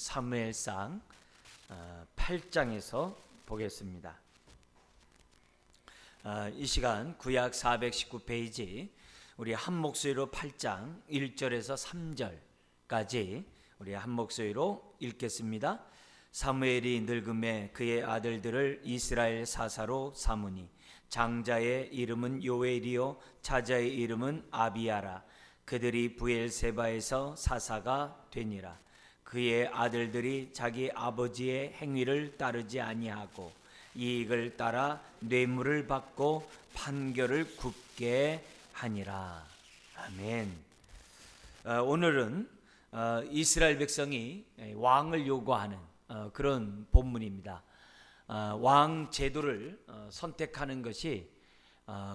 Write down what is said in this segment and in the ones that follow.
사무엘상 8장에서 보겠습니다. 이 시간 구약 419페이지 우리 한 목소리로 8장 1절에서 3절까지 우리 한 목소리로 읽겠습니다. 사무엘이 늙음에 그의 아들들을 이스라엘 사사로 삼으니 장자의 이름은 요엘이요 차자의 이름은 아비야라. 그들이 브엘세바에서 사사가 되니라. 그의 아들들이 자기 아버지의 행위를 따르지 아니하고 이익을 따라 뇌물을 받고 판결을 굽게 하니라. 아멘. 오늘은 이스라엘 백성이 왕을 요구하는 그런 본문입니다. 왕 제도를 선택하는 것이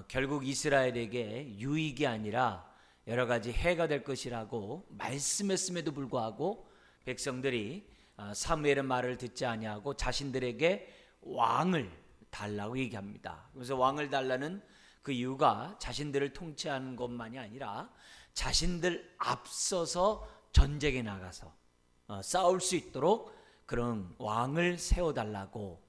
결국 이스라엘에게 유익이 아니라 여러 가지 해가 될 것이라고 말씀했음에도 불구하고 백성들이 사무엘의 말을 듣지 아니하고 자신들에게 왕을 달라고 얘기합니다. 그래서 왕을 달라는 그 이유가 자신들을 통치하는 것만이 아니라 자신들 앞서서 전쟁에 나가서 싸울 수 있도록 그런 왕을 세워달라고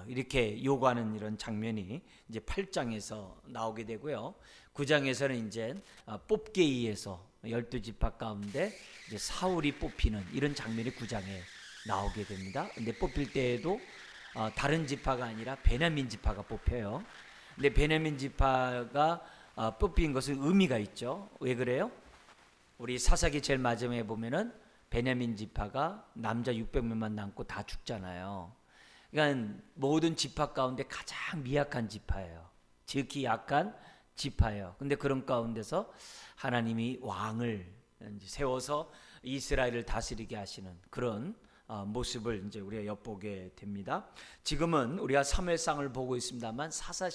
이렇게 요구하는 이런 장면이 이제 8장에서 나오게 되고요. 9장에서는 이제 뽑기에 의해서 12지파 가운데 이제 사울이 뽑히는 이런 장면이 9장에 나오게 됩니다. 근데 뽑힐 때에도 다른 지파가 아니라 베냐민 지파가 뽑혀요. 근데 베냐민 지파가 뽑힌 것은 의미가 있죠. 왜 그래요? 우리 사사기 제일 마지막에 보면은 베냐민 지파가 남자 600명만 남고 다 죽잖아요. 그러니까 모든 지파 가운데 가장 미약한 지파예요. 지극히 약한 지파예요. 근데 그런 가운데서 하나님이 왕을 세워서 이스라엘을 다스리게 하시는 그런 모습을 이제 우리가 엿보게 됩니다. 지금은 우리가 사무엘상을 보고 있습니다만 사사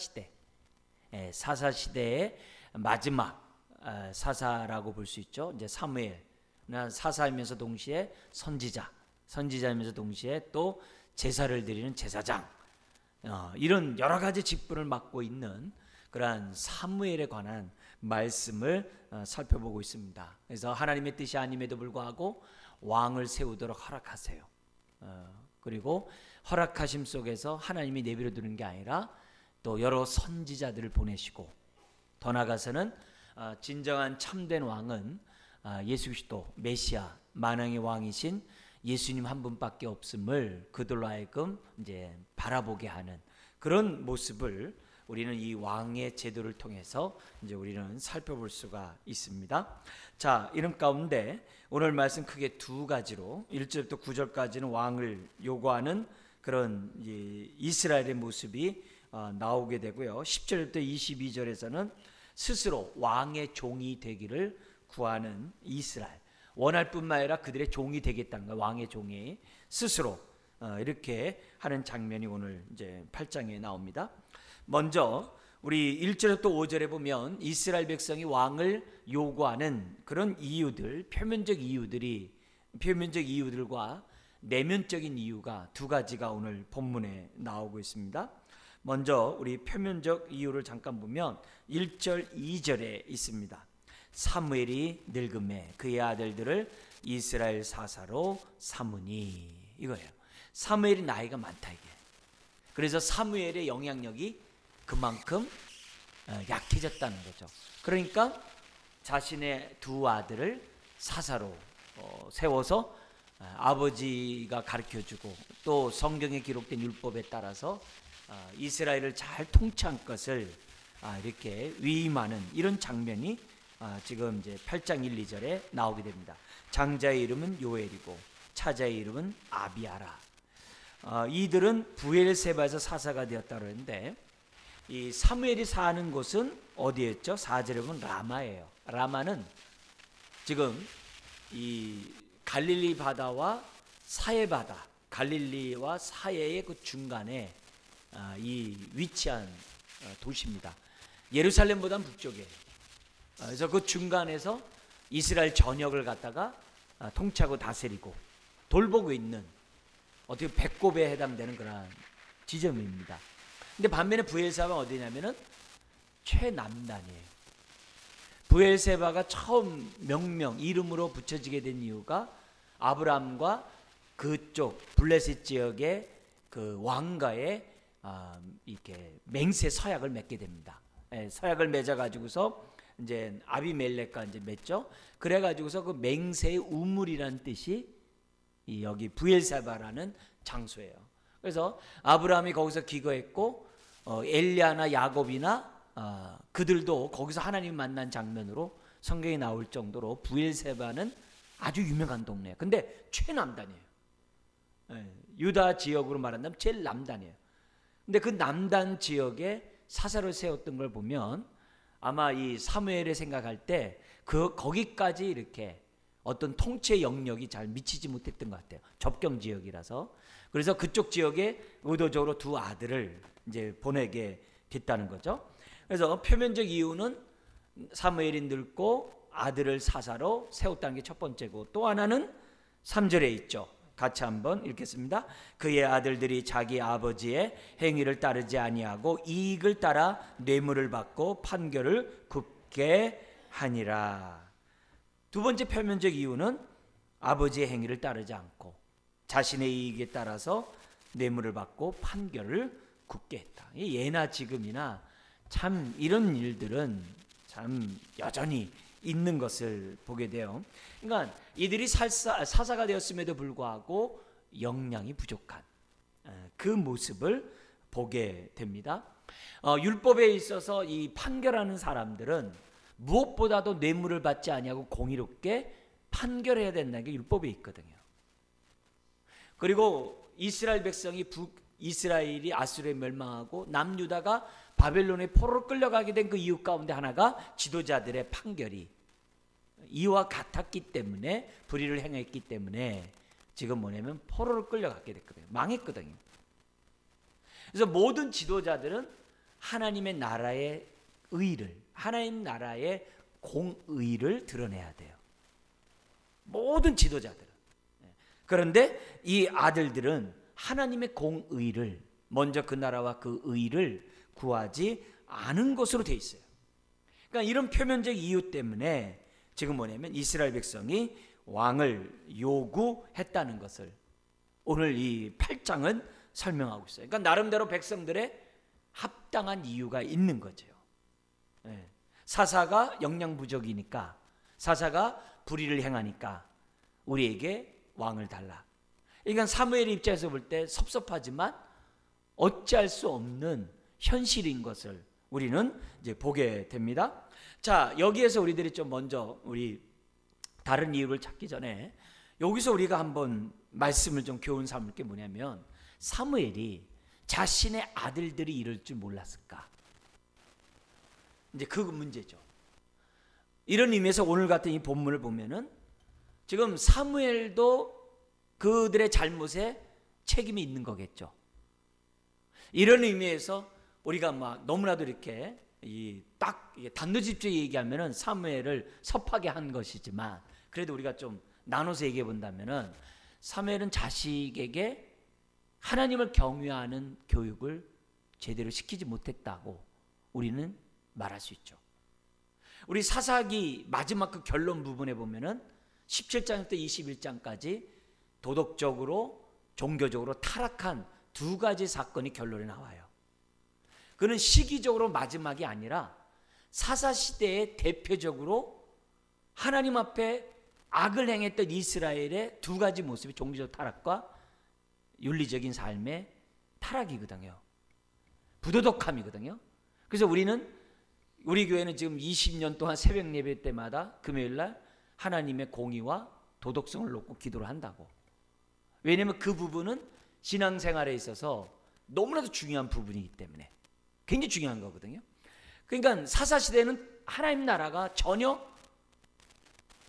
시대의 마지막 사사라고 볼 수 있죠. 이제 사무엘 사사이면서 동시에 선지자이면서 동시에 또 제사를 드리는 제사장, 이런 여러 가지 직분을 맡고 있는 그러한 사무엘에 관한 말씀을 살펴보고 있습니다. 그래서 하나님의 뜻이 아님에도 불구하고 왕을 세우도록 허락하세요. 그리고 허락하심 속에서 하나님이 내버려 두는 게 아니라 또 여러 선지자들을 보내시고, 더 나아가서는 진정한 참된 왕은 예수 그리스도 메시아 만왕의 왕이신 예수님 한 분밖에 없음을 그들로 하여금 이제 바라보게 하는 그런 모습을 우리는 이 왕의 제도를 통해서 이제 우리는 살펴볼 수가 있습니다. 자, 이런 가운데 오늘 말씀 크게 두 가지로 1절부터 9절까지는 왕을 요구하는 그런 이스라엘의 모습이 나오게 되고요. 10절부터 22절에서는 스스로 왕의 종이 되기를 구하는 이스라엘, 원할 뿐만 아니라 그들의 종이 되겠다는 거예요. 왕의 종이 스스로 이렇게 하는 장면이 오늘 이제 8장에 나옵니다. 먼저 우리 1절부터 5절에 보면 이스라엘 백성이 왕을 요구하는 그런 이유들, 표면적 이유들과 내면적인 이유가 두 가지가 오늘 본문에 나오고 있습니다. 먼저 우리 표면적 이유를 잠깐 보면 1절, 2절에 있습니다. 사무엘이 늙음에 그의 아들들을 이스라엘 사사로 삼으니, 이거예요. 사무엘이 나이가 많다, 이게. 그래서 사무엘의 영향력이 그만큼 약해졌다는 거죠. 그러니까 자신의 두 아들을 사사로 세워서 아버지가 가르쳐주고 또 성경에 기록된 율법에 따라서 이스라엘을 잘 통치한 것을 이렇게 위임하는 이런 장면이 지금 이제 8장 1, 2절에 나오게 됩니다. 장자의 이름은 요엘이고 차자의 이름은 아비야라. 이들은 브엘세바에서 사사가 되었다고 했는데, 이 사무엘이 사는 곳은 어디였죠? 4절에 보면 라마예요. 라마는 지금 이 갈릴리 바다와 사해 바다, 갈릴리와 사해의 그 중간에 이 위치한 도시입니다. 예루살렘보다는 북쪽이에요. 그래서 그 중간에서 이스라엘 전역을 갖다가 통치하고 다스리고 돌보고 있는 어떻게 배꼽에 해당되는 그런 지점입니다. 근데 반면에 브엘세바가 어디냐면은 최남단이에요. 브엘세바가 처음 명명 이름으로 붙여지게 된 이유가 아브라함과 그쪽 블레셋 지역의 그 왕가의 이렇게 맹세 서약을 맺게 됩니다. 서약을 맺어 가지고서 이제 아비멜렉과 이제 맺죠. 그래 가지고서 그 맹세의 우물이라는 뜻이 여기 부엘세바라는 장소예요. 그래서 아브라함이 거기서 기거했고 엘리야나 야곱이나 그들도 거기서 하나님 만난 장면으로 성경에 나올 정도로 부엘세바는 아주 유명한 동네예요. 근데 최남단이에요. 유다 지역으로 말한다면 제일 남단이에요. 근데 그 남단 지역에 사사를 세웠던 걸 보면 아마 이 사무엘을 생각할 때 거기까지 이렇게 어떤 통치 영역이 잘 미치지 못했던 것 같아요. 접경 지역이라서. 그래서 그쪽 지역에 의도적으로 두 아들을 이제 보내게 됐다는 거죠. 그래서 표면적 이유는 사무엘이 늙고 아들을 사사로 세웠다는 게 첫 번째고, 또 하나는 3절에 있죠. 같이 한번 읽겠습니다. 그의 아들들이 자기 아버지의 행위를 따르지 아니하고 이익을 따라 뇌물을 받고 판결을 굽게 하니라. 두 번째 표면적 이유는 아버지의 행위를 따르지 않고 자신의 이익에 따라서 뇌물을 받고 판결을 굽게 했다. 예나 지금이나 참 이런 일들은 참 여전히 있는 것을 보게 돼요. 그러니까 이들이 사사가 되었음에도 불구하고 역량이 부족한 그 모습을 보게 됩니다. 율법에 있어서 이 판결하는 사람들은 무엇보다도 뇌물을 받지 아니하고 공의롭게 판결해야 된다는 게 율법에 있거든요. 그리고 이스라엘 백성이 이스라엘이 아수르에 멸망하고 남유다가 바벨론의 포로로 끌려가게 된 그 이유 가운데 하나가 지도자들의 판결이 이와 같았기 때문에, 불의를 행했기 때문에 지금 뭐냐면 포로로 끌려가게 됐거든요. 망했거든요. 그래서 모든 지도자들은 하나님의 나라의 의를, 하나님 나라의 공의를 드러내야 돼요. 모든 지도자들은. 그런데 이 아들들은 하나님의 공의를, 먼저 그 나라와 그 의를 구하지 않은 것으로 돼 있어요. 그러니까 이런 표면적 이유 때문에 지금 뭐냐면 이스라엘 백성이 왕을 요구했다는 것을 오늘 이 8장은 설명하고 있어요. 그러니까 나름대로 백성들의 합당한 이유가 있는 거죠. 사사가 역량 부족이니까, 사사가 불의를 행하니까 우리에게 왕을 달라. 그러니까 사무엘 입장에서 볼 때 섭섭하지만 어찌할 수 없는 현실인 것을 우리는 이제 보게 됩니다. 자, 여기에서 우리들이 좀 먼저 우리 다른 이유를 찾기 전에 여기서 우리가 한번 말씀을 좀 교훈 삼을 게 뭐냐면, 사무엘이 자신의 아들들이 이럴 줄 몰랐을까? 이제 그 문제죠. 이런 의미에서 오늘 같은 이 본문을 보면은 지금 사무엘도 그들의 잘못에 책임이 있는 거겠죠. 이런 의미에서 우리가 막 너무나도 이렇게 딱 단도직입적으로 얘기하면은 사무엘을 섭하게 한 것이지만, 그래도 우리가 좀 나눠서 얘기해 본다면은 사무엘은 자식에게 하나님을 경외하는 교육을 제대로 시키지 못했다고 우리는 말할 수 있죠. 우리 사사기 마지막 그 결론 부분에 보면은 17장부터 21장까지 도덕적으로 종교적으로 타락한 두 가지 사건이 결론에 나와요. 그는 시기적으로 마지막이 아니라 사사시대의 대표적으로 하나님 앞에 악을 행했던 이스라엘의 두 가지 모습이 종교적 타락과 윤리적인 삶의 타락이거든요. 부도덕함이거든요. 그래서 우리 교회는 지금 20년 동안 새벽 예배 때마다 금요일날 하나님의 공의와 도덕성을 놓고 기도를 한다고. 왜냐하면 그 부분은 신앙생활에 있어서 너무나도 중요한 부분이기 때문에, 굉장히 중요한 거거든요. 그러니까 사사시대는 하나님 나라가 전혀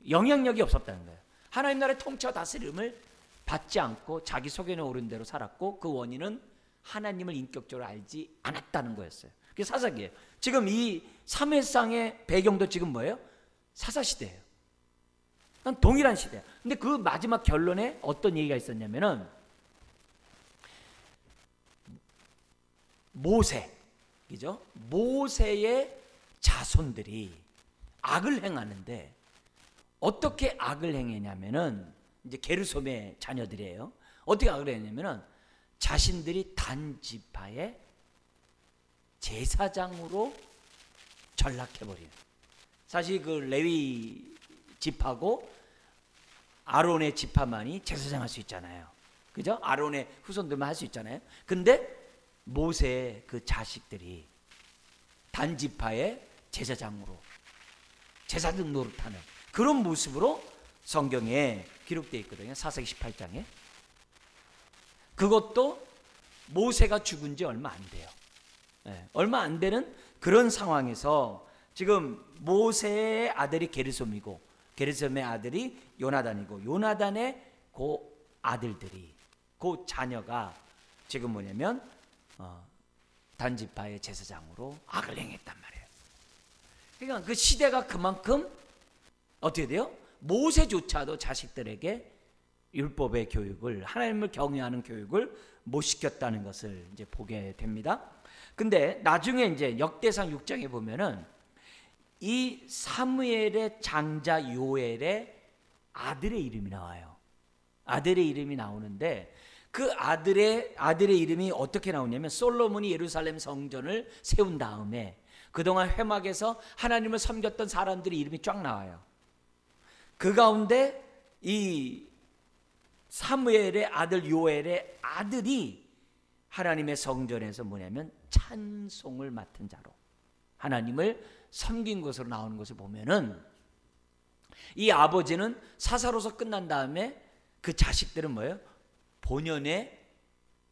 영향력이 없었다는 거예요. 하나님 나라의 통치와 다스림을 받지 않고 자기 속에는 옳은 대로 살았고, 그 원인은 하나님을 인격적으로 알지 않았다는 거였어요. 그게 사사기예요. 지금 이 사무엘상의 배경도 지금 뭐예요? 사사시대예요. 동일한 시대예요. 근데 그 마지막 결론에 어떤 얘기가 있었냐면은 그죠? 모세의 자손들이 악을 행하는데 어떻게 악을 행했냐면은 이제 게르솜의 자녀들이에요. 어떻게 그랬냐면은 자신들이 단 지파의 제사장으로 전락해버리는. 사실 그 레위 지파고 아론의 지파만이 제사장 할 수 있잖아요. 그죠? 아론의 후손들만 할 수 있잖아요. 근데 모세의 그 자식들이 단 지파의 제사장으로 제사장 노릇하는 그런 모습으로 성경에 기록되어 있거든요. 사사기 18장에. 그것도 모세가 죽은 지 얼마 안 돼요. 얼마 안 되는 그런 상황에서 지금 모세의 아들이 게르솜이고 게르솜의 아들이 요나단이고 요나단의 그 아들들이 그 자녀가 지금 뭐냐면 단지파의 제사장으로 악을 행했단 말이에요. 그러니까 그 시대가 그만큼 어떻게 돼요? 모세조차도 자식들에게 율법의 교육을, 하나님을 경외하는 교육을 못 시켰다는 것을 이제 보게 됩니다. 근데 나중에 이제 역대상 6장에 보면은 이 사무엘의 장자 요엘의 아들의 이름이 나와요. 아들의 이름이 나오는데 그 아들의 이름이 어떻게 나오냐면 솔로몬이 예루살렘 성전을 세운 다음에 그동안 회막에서 하나님을 섬겼던 사람들의 이름이 쫙 나와요. 그 가운데 이 사무엘의 아들 요엘의 아들이 하나님의 성전에서 뭐냐면 찬송을 맡은 자로 하나님을 섬긴 것으로 나오는 것을 보면은 이 아버지는 사사로서 끝난 다음에 그 자식들은 뭐예요? 본연의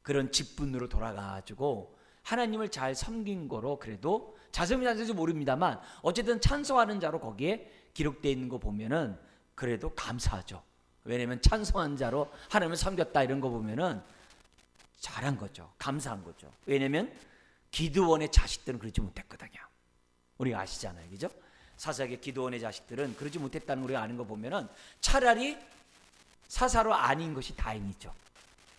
그런 직분으로 돌아가가지고 하나님을 잘 섬긴 거로 그래도 자성이 안 될지 모릅니다만 어쨌든 찬송하는 자로 거기에 기록되어 있는 거 보면은 그래도 감사하죠. 왜냐면 찬송한 자로 하나님을 섬겼다 이런 거 보면은 잘한 거죠. 감사한 거죠. 왜냐면 기드원의 자식들은 그러지 못했거든요. 우리가 아시잖아요. 그죠? 사사기의 기드원의 자식들은 그러지 못했다는 우리가 아는 거 보면은 차라리 사사로 아닌 것이 다행이죠.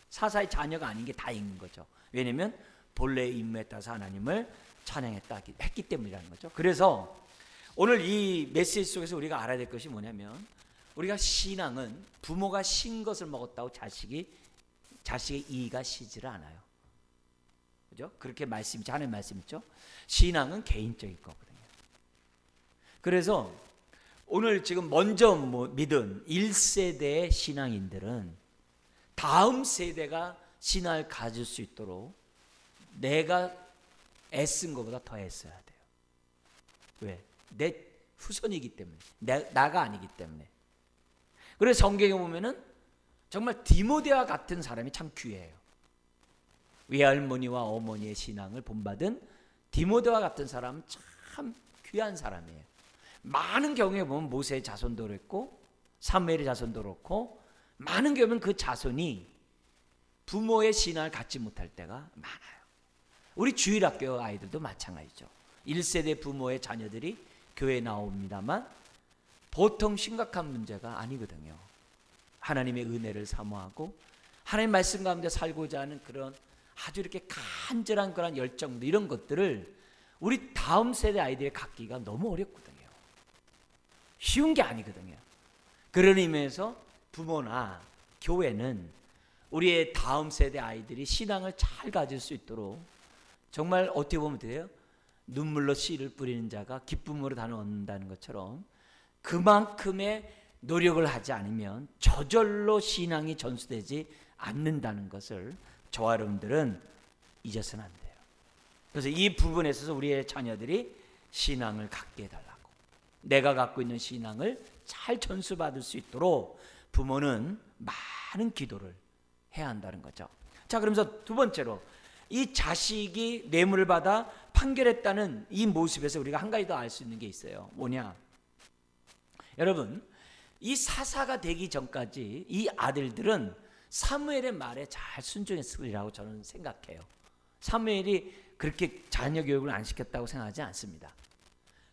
사사의 자녀가 아닌 게 다행인 거죠. 왜냐면 본래의 임무에 따라서 하나님을 찬양했다 했기 때문이라는 거죠. 그래서 오늘 이 메시지 속에서 우리가 알아야 될 것이 뭐냐면 우리가 신앙은 부모가 신 것을 먹었다고 자식의 이가 시지를 않아요. 그죠? 그렇게 말씀이죠. 하나님 말씀 있죠. 신앙은 개인적인 거거든요. 그래서 오늘 지금 먼저 믿은 1세대의 신앙인들은 다음 세대가 신앙을 가질 수 있도록 내가 애쓴 것보다 더 애써야 돼요. 왜? 내 후손이기 때문에, 나가 아니기 때문에. 그래서 성경에 보면은 정말 디모데와 같은 사람이 참 귀해요. 외할머니와 어머니의 신앙을 본받은 디모데와 같은 사람은 참 귀한 사람이에요. 많은 경우에 보면 모세의 자손도 그랬고 사무엘의 자손도 그렇고 많은 경우에 보면 그 자손이 부모의 신앙을 갖지 못할 때가 많아요. 우리 주일학교 아이들도 마찬가지죠. 1세대 부모의 자녀들이 교회에 나옵니다만 보통 심각한 문제가 아니거든요. 하나님의 은혜를 사모하고 하나님 말씀 가운데 살고자 하는 그런 아주 이렇게 간절한 그런 열정도 이런 것들을 우리 다음 세대 아이들이 갖기가 너무 어렵거든요. 쉬운 게 아니거든요. 그런 의미에서 부모나 교회는 우리의 다음 세대 아이들이 신앙을 잘 가질 수 있도록 정말 어떻게 보면 돼요? 눈물로 씨를 뿌리는 자가 기쁨으로 단을 얻는다는 것처럼 그만큼의 노력을 하지 않으면 저절로 신앙이 전수되지 않는다는 것을 저와 여러분들은 잊어서는 안 돼요. 그래서 이 부분에 있어서 우리의 자녀들이 신앙을 갖게 해달라고, 내가 갖고 있는 신앙을 잘 전수받을 수 있도록 부모는 많은 기도를 해야 한다는 거죠. 자, 그러면서 두 번째로 이 자식이 뇌물을 받아 판결했다는 이 모습에서 우리가 한 가지 더 알 수 있는 게 있어요. 뭐냐? 여러분, 이 사사가 되기 전까지 이 아들들은 사무엘의 말에 잘 순종했으리라고 저는 생각해요. 사무엘이 그렇게 자녀 교육을 안 시켰다고 생각하지 않습니다.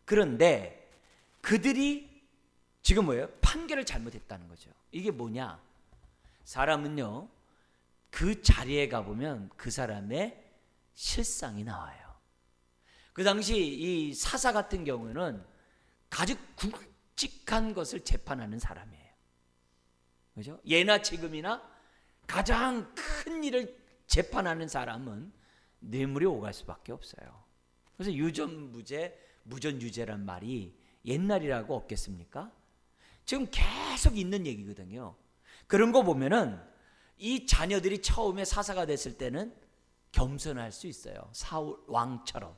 그런데 그들이 지금 뭐예요? 판결을 잘못했다는 거죠. 이게 뭐냐? 사람은요, 그 자리에 가보면 그 사람의 실상이 나와요. 그 당시 이 사사 같은 경우는 아주 굵직한 것을 재판하는 사람이에요. 그죠? 예나 지금이나 가장 큰 일을 재판하는 사람은 뇌물이 오갈 수밖에 없어요. 그래서 유전무죄, 무전유죄란 말이 옛날이라고 없겠습니까? 지금 계속 있는 얘기거든요. 그런 거 보면은 이 자녀들이 처음에 사사가 됐을 때는 겸손할 수 있어요. 사울 왕처럼.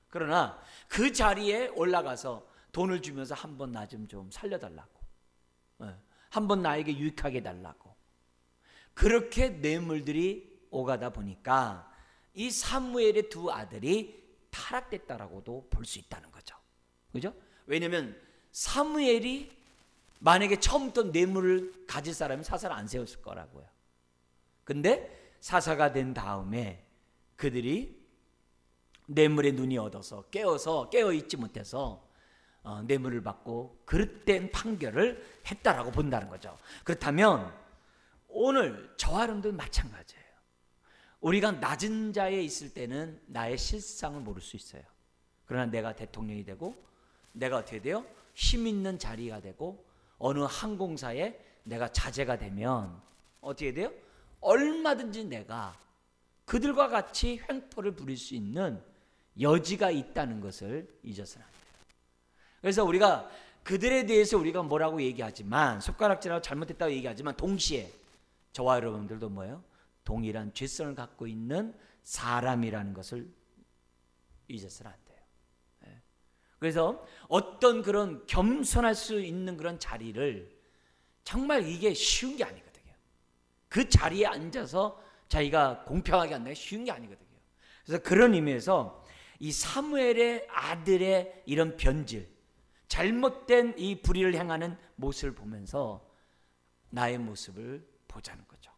그러나 그 자리에 올라가서 돈을 주면서 한번 나 좀 살려달라고, 한번 나에게 유익하게 달라고, 그렇게 뇌물들이 오가다 보니까 이 사무엘의 두 아들이 타락됐다라고도 볼 수 있다는 거죠. 그죠? 왜냐하면 사무엘이 만약에 처음부터 뇌물을 가질 사람이 사사를 안 세웠을 거라고요. 근데 사사가 된 다음에 그들이 뇌물에 눈이 어둬서 깨어있지 못해서 뇌물을 받고 그릇된 판결을 했다라고 본다는 거죠. 그렇다면 오늘 저와 여러분도 마찬가지예요. 우리가 낮은 자에 있을 때는 나의 실상을 모를 수 있어요. 그러나 내가 대통령이 되고 내가 어떻게 돼요? 힘 있는 자리가 되고 어느 항공사에 내가 자제가 되면 어떻게 돼요? 얼마든지 내가 그들과 같이 횡포를 부릴 수 있는 여지가 있다는 것을 잊어서는 안 돼요. 그래서 우리가 그들에 대해서 우리가 뭐라고 얘기하지만, 손가락질하고 잘못했다고 얘기하지만, 동시에 저와 여러분들도 뭐예요? 동일한 죄성을 갖고 있는 사람이라는 것을 잊어서는 안 돼요. 그래서 어떤 그런 겸손할 수 있는 그런 자리를, 정말 이게 쉬운 게 아니거든요. 그 자리에 앉아서 자기가 공평하게 한다는 게 쉬운 게 아니거든요. 그래서 그런 의미에서 이 사무엘의 아들의 이런 변질, 잘못된 이 불의를 행하는 모습을 보면서 나의 모습을 보자는 거죠.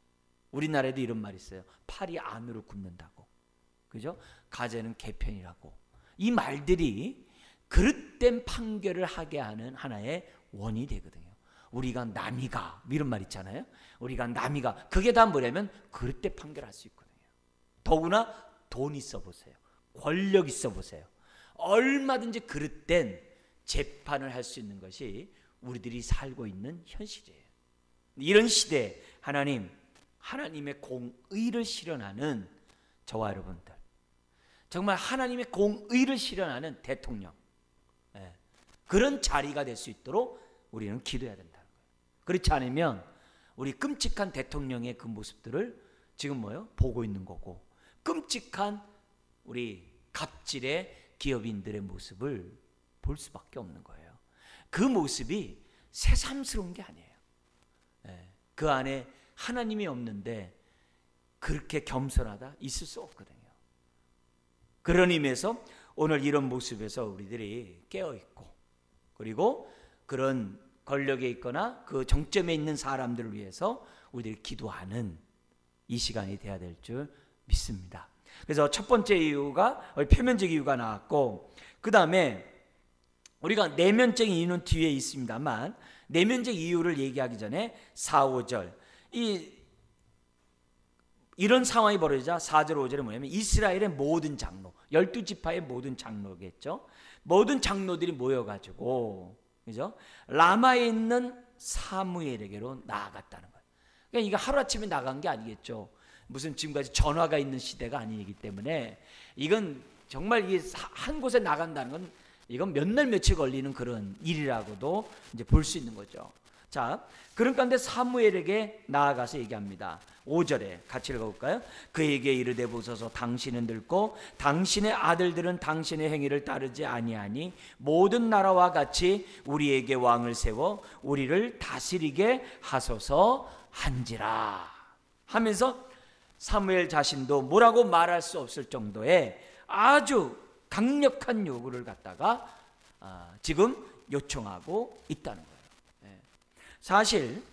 우리나라에도 이런 말이 있어요. 팔이 안으로 굽는다고. 그죠? 가재는 개편이라고. 이 말들이 그릇된 판결을 하게 하는 하나의 원인이 되거든요. 우리가 남이가, 이런 말 있잖아요. 우리가 남이가, 그게 다 뭐냐면 그릇된 판결할 수 있거든요. 더구나 돈 있어 보세요. 권력 있어 보세요. 얼마든지 그릇된 재판을 할 수 있는 것이 우리들이 살고 있는 현실이에요. 이런 시대에 하나님의 공의를 실현하는 저와 여러분들, 정말 하나님의 공의를 실현하는 대통령, 그런 자리가 될 수 있도록 우리는 기도해야 된다는 거예요. 그렇지 않으면 우리 끔찍한 대통령의 그 모습들을 지금 뭐예요? 보고 있는 거고, 끔찍한 우리 갑질의 기업인들의 모습을 볼 수밖에 없는 거예요. 그 모습이 새삼스러운 게 아니에요. 그 안에 하나님이 없는데 그렇게 겸손하다 있을 수 없거든요. 그런 의미에서 오늘 이런 모습에서 우리들이 깨어있고, 그리고 그런 권력에 있거나 그 정점에 있는 사람들을 위해서 우리들이 기도하는 이 시간이 돼야 될 줄 믿습니다. 그래서 첫 번째 이유가 표면적 이유가 나왔고, 그 다음에 우리가 내면적 이유는 뒤에 있습니다만, 내면적 이유를 얘기하기 전에 4, 5절 이런 상황이 벌어지자 4절 5절은 뭐냐면 이스라엘의 모든 장로, 12지파의 모든 장로겠죠. 모든 장로들이 모여가지고, 그죠? 라마에 있는 사무엘에게로 나아갔다는 거예요. 그러니까 이게 하루아침에 나간 게 아니겠죠. 무슨 지금까지 전화가 있는 시대가 아니기 때문에 이건 정말 한 곳에 나간다는 건 이건 몇 날 며칠 걸리는 그런 일이라고도 이제 볼 수 있는 거죠. 자, 그런 가운데 사무엘에게 나아가서 얘기합니다. 5절에 같이 읽어볼까요? 그에게 이르되 보소서, 당신은 늙고 당신의 아들들은 당신의 행위를 따르지 아니하니 모든 나라와 같이 우리에게 왕을 세워 우리를 다스리게 하소서 한지라 하면서 사무엘 자신도 뭐라고 말할 수 없을 정도의 아주 강력한 요구를 갖다가 지금 요청하고 있다는 거예요. 사실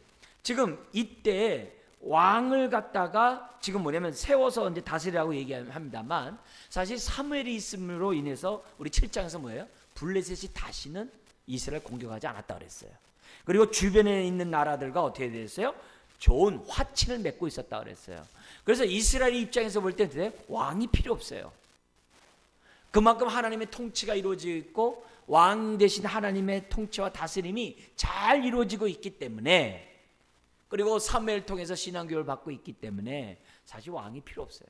지금 이때 왕을 갖다가 지금 뭐냐면 세워서 이제 다스리라고 얘기합니다만, 사실 사무엘이 있음으로 인해서 우리 7장에서 뭐예요? 블레셋이 다시는 이스라엘 공격하지 않았다 그랬어요. 그리고 주변에 있는 나라들과 어떻게 됐어요? 좋은 화친을 맺고 있었다 그랬어요. 그래서 이스라엘 입장에서 볼 때 왕이 필요 없어요. 그만큼 하나님의 통치가 이루어지고 있고 왕 대신 하나님의 통치와 다스림이 잘 이루어지고 있기 때문에 그리고 사무엘 통해서 신앙교육을 받고 있기 때문에 사실 왕이 필요 없어요.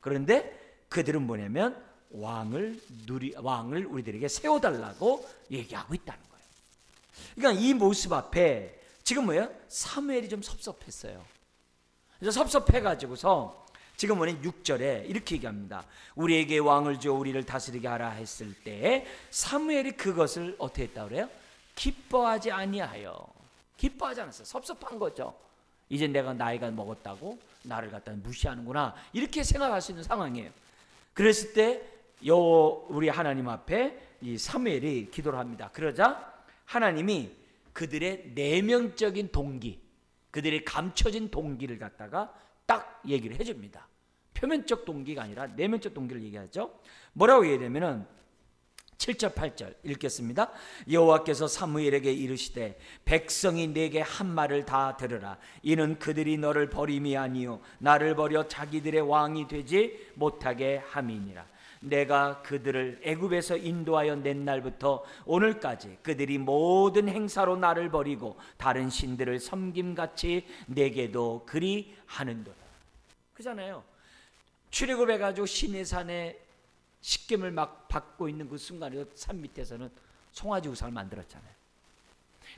그런데 그들은 뭐냐면 왕을 우리들에게 세워달라고 얘기하고 있다는 거예요. 그러니까 이 모습 앞에 지금 뭐예요? 사무엘이 좀 섭섭했어요. 그래서 섭섭해가지고서 지금 뭐냐면 6절에 이렇게 얘기합니다. 우리에게 왕을 주어 우리를 다스리게 하라 했을 때 사무엘이 그것을 어떻게 했다고 그래요? 기뻐하지 아니하여. 기뻐하지 않았어요. 섭섭한 거죠. 이제 내가 나이가 먹었다고 나를 갖다 무시하는구나, 이렇게 생각할 수 있는 상황이에요. 그랬을 때 우리 하나님 앞에 이 사무엘이 기도를 합니다. 그러자 하나님이 그들의 내면적인 동기, 그들의 감춰진 동기를 갖다가 딱 얘기를 해줍니다. 표면적 동기가 아니라 내면적 동기를 얘기하죠. 뭐라고 얘기하냐면은 7절 8절 읽겠습니다. 여호와께서 사무엘에게 이르시되 백성이 내게 한 말을 다 들으라. 이는 그들이 너를 버림이 아니요 나를 버려 자기들의 왕이 되지 못하게 함이니라. 내가 그들을 애굽에서 인도하여 낸 날부터 오늘까지 그들이 모든 행사로 나를 버리고 다른 신들을 섬김같이 내게도 그리 하는도다. 그잖아요. 출애굽해가지고 시내산에 십계명을 막 받고 있는 그 순간에 산 밑에서는 송아지 우상을 만들었잖아요.